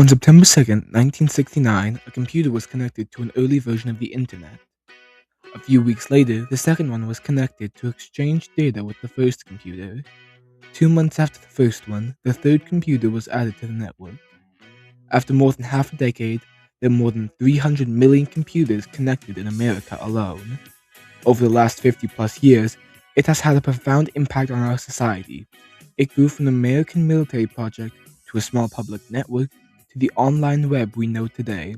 On September 2nd, 1969, a computer was connected to an early version of the Internet. A few weeks later, the second one was connected to exchange data with the first computer. 2 months after the first one, the third computer was added to the network. After more than half a decade, there are more than 300 million computers connected in America alone. Over the last 50 plus years, it has had a profound impact on our society. It grew from an American military project to a small public network to the online web we know today.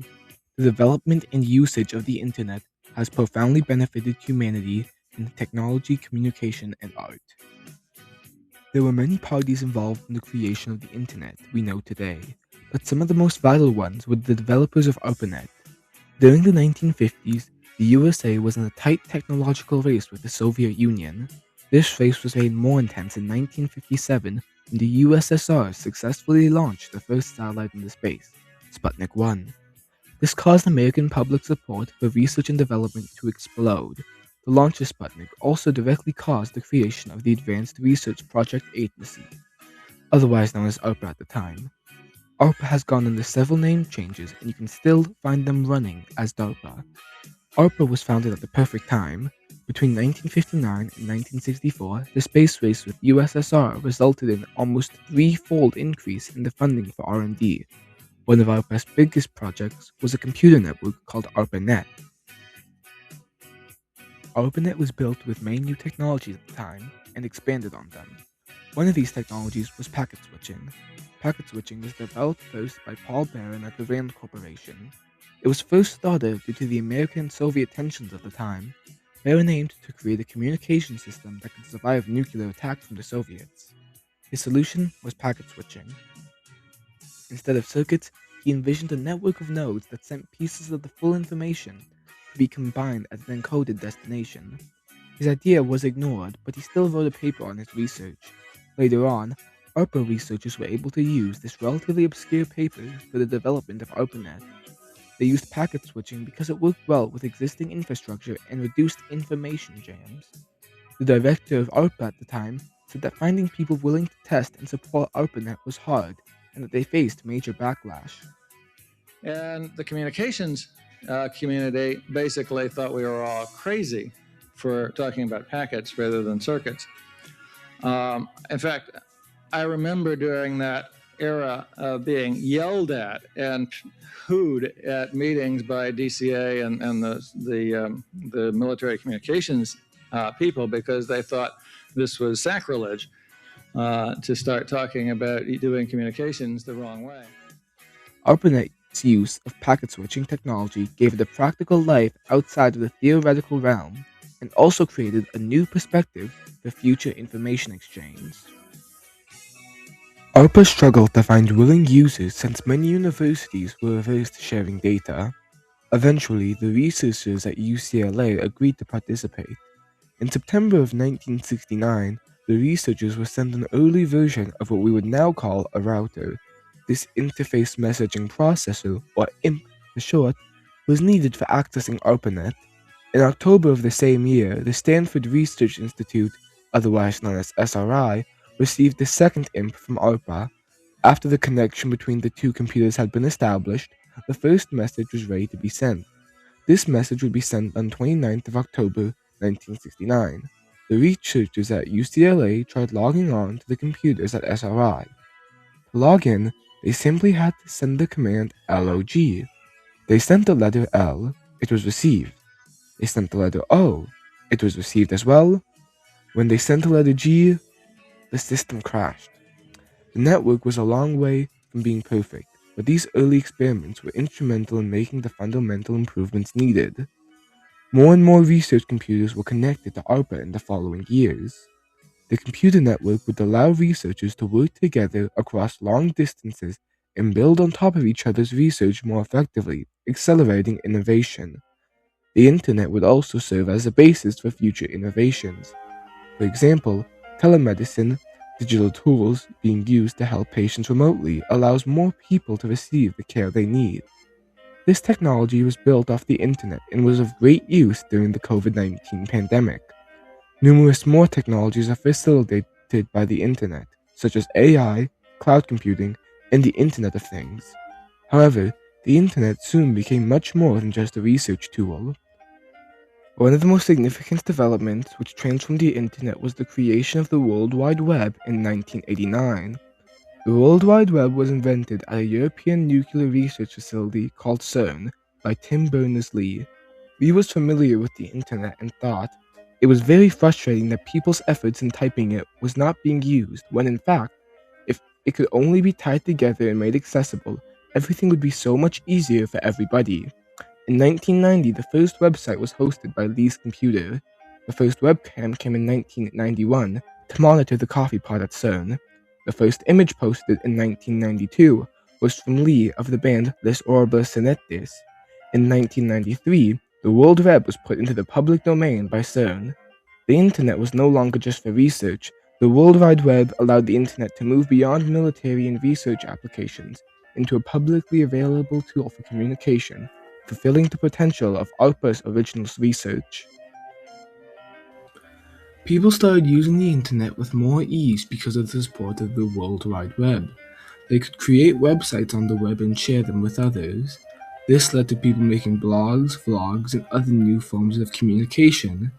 The development and usage of the internet has profoundly benefited humanity in technology, communication, and art. There were many parties involved in the creation of the internet we know today, but some of the most vital ones were the developers of ARPANET. During the 1950s, the USA was in a tight technological race with the Soviet Union. This race was made more intense in 1957 when the USSR successfully launched the first satellite into space, Sputnik 1. This caused American public support for research and development to explode. The launch of Sputnik also directly caused the creation of the Advanced Research Project Agency, otherwise known as ARPA at the time. ARPA has gone under several name changes, and you can still find them running as DARPA. ARPA was founded at the perfect time. Between 1959 and 1964, the space race with USSR resulted in an almost threefold increase in the funding for R&D. One of ARPA's biggest projects was a computer network called ARPANET. ARPANET was built with many new technologies at the time and expanded on them. One of these technologies was packet switching. Packet switching was developed first by Paul Barron at the RAND Corporation. It was first thought of due to the American and Soviet tensions of the time. Barron aimed to create a communication system that could survive nuclear attack from the Soviets. His solution was packet switching. Instead of circuits, he envisioned a network of nodes that sent pieces of the full information to be combined at an encoded destination. His idea was ignored, but he still wrote a paper on his research. Later on, ARPA researchers were able to use this relatively obscure paper for the development of ARPANET. They used packet switching because it worked well with existing infrastructure and reduced information jams. The director of ARPA at the time said that finding people willing to test and support ARPANET was hard, and that they faced major backlash. And the communications community basically thought we were all crazy for talking about packets rather than circuits. In fact, I remember during that era being yelled at and hooed at meetings by DCA and the military communications people because they thought this was sacrilege to start talking about doing communications the wrong way. ARPANET's use of packet switching technology gave it a practical life outside of the theoretical realm and also created a new perspective for future information exchange. ARPA struggled to find willing users since many universities were averse to sharing data. Eventually, the researchers at UCLA agreed to participate. In September of 1969, the researchers were sent an early version of what we would now call a router. This interface messaging processor, or IMP for short, was needed for accessing ARPANET. In October of the same year, the Stanford Research Institute, otherwise known as SRI, received the second IMP from ARPA. After the connection between the two computers had been established, the first message was ready to be sent. This message would be sent on 29th of October, 1969. The researchers at UCLA tried logging on to the computers at SRI. To log in, they simply had to send the command log. They sent the letter L, it was received. They sent the letter O, it was received as well. When they sent the letter G, the system crashed. The network was a long way from being perfect, but these early experiments were instrumental in making the fundamental improvements needed. More and more research computers were connected to ARPA in the following years. The computer network would allow researchers to work together across long distances and build on top of each other's research more effectively, accelerating innovation. The internet would also serve as a basis for future innovations. For example, telemedicine, digital tools being used to help patients remotely, allows more people to receive the care they need. This technology was built off the internet and was of great use during the COVID-19 pandemic. Numerous more technologies are facilitated by the internet, such as AI, cloud computing, and the Internet of Things. However, the internet soon became much more than just a research tool. One of the most significant developments which transformed the internet was the creation of the World Wide Web in 1989. The World Wide Web was invented at a European nuclear research facility called CERN by Tim Berners-Lee. Lee was familiar with the internet and thought it was very frustrating that people's efforts in typing it was not being used when in fact, if it could only be tied together and made accessible, everything would be so much easier for everybody. In 1990, the first website was hosted by Lee's computer. The first webcam came in 1991 to monitor the coffee pot at CERN. The first image posted in 1992 was from Lee of the band Les Orbes Sonettes. In 1993, the World Web was put into the public domain by CERN. The internet was no longer just for research. The World Wide Web allowed the internet to move beyond military and research applications into a publicly available tool for communication, fulfilling the potential of ARPA's original research. People started using the internet with more ease because of the support of the World Wide Web. They could create websites on the web and share them with others. This led to people making blogs, vlogs, and other new forms of communication.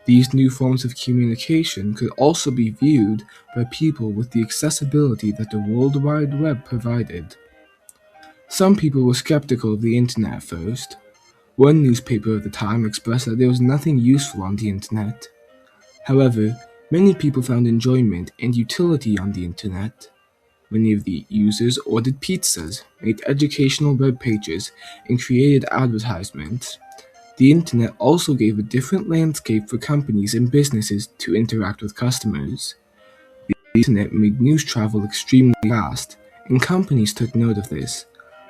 These new forms of communication could also be viewed by people with the accessibility that the World Wide Web provided. Some people were skeptical of the internet at first. One newspaper of the time expressed that there was nothing useful on the internet. However, many people found enjoyment and utility on the internet. Many of the users ordered pizzas, made educational web pages, and created advertisements. The internet also gave a different landscape for companies and businesses to interact with customers. The internet made news travel extremely fast, and companies took note of this.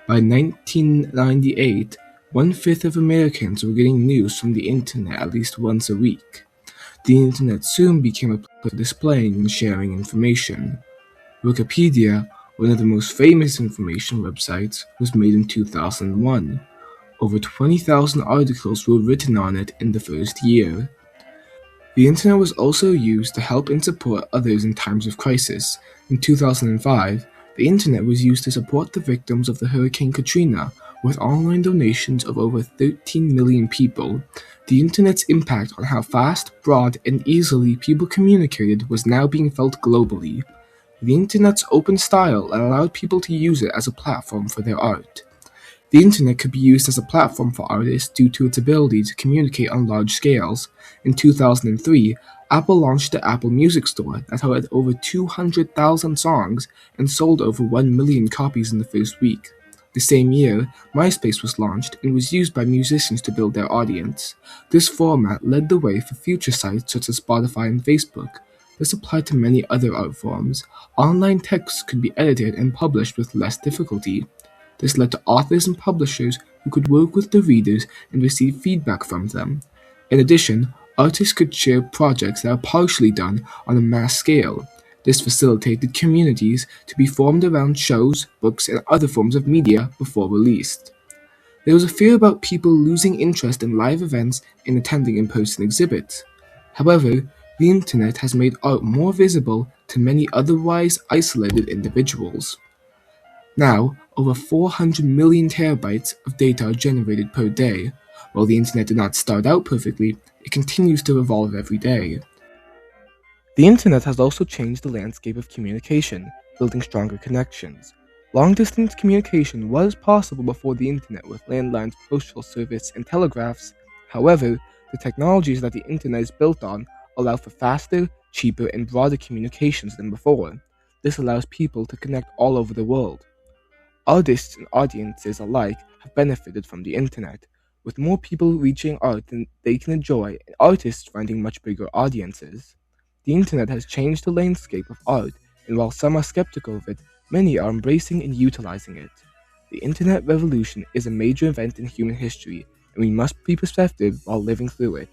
By 1998, 1/5 of Americans were getting news from the internet at least once a week. The internet soon became a place for displaying and sharing information. Wikipedia, one of the most famous information websites, was made in 2001. Over 20,000 articles were written on it in the first year. The internet was also used to help and support others in times of crisis. In 2005, the internet was used to support the victims of the Hurricane Katrina, with online donations of over 13 million people. The internet's impact on how fast, broad, and easily people communicated was now being felt globally. The internet's open style allowed people to use it as a platform for their art. The internet could be used as a platform for artists due to its ability to communicate on large scales. In 2003, Apple launched the Apple Music Store that had over 200,000 songs and sold over 1 million copies in the first week. The same year, MySpace was launched and was used by musicians to build their audience. This format led the way for future sites such as Spotify and Facebook. This applied to many other art forms. Online texts could be edited and published with less difficulty. This led to authors and publishers who could work with the readers and receive feedback from them. In addition, artists could share projects that are partially done on a mass scale. This facilitated communities to be formed around shows, books, and other forms of media before released. There was a fear about people losing interest in live events and attending in-person exhibits. However, the internet has made art more visible to many otherwise isolated individuals. Now, over 400 million terabytes of data are generated per day. While the internet did not start out perfectly, it continues to evolve every day. The internet has also changed the landscape of communication, building stronger connections. Long-distance communication was possible before the internet with landlines, postal service, and telegraphs. However, the technologies that the internet is built on allow for faster, cheaper, and broader communications than before. This allows people to connect all over the world. Artists and audiences alike have benefited from the internet, with more people reaching art than they can enjoy and artists finding much bigger audiences. The internet has changed the landscape of art, and while some are skeptical of it, many are embracing and utilizing it. The internet revolution is a major event in human history, and we must be perceptive while living through it.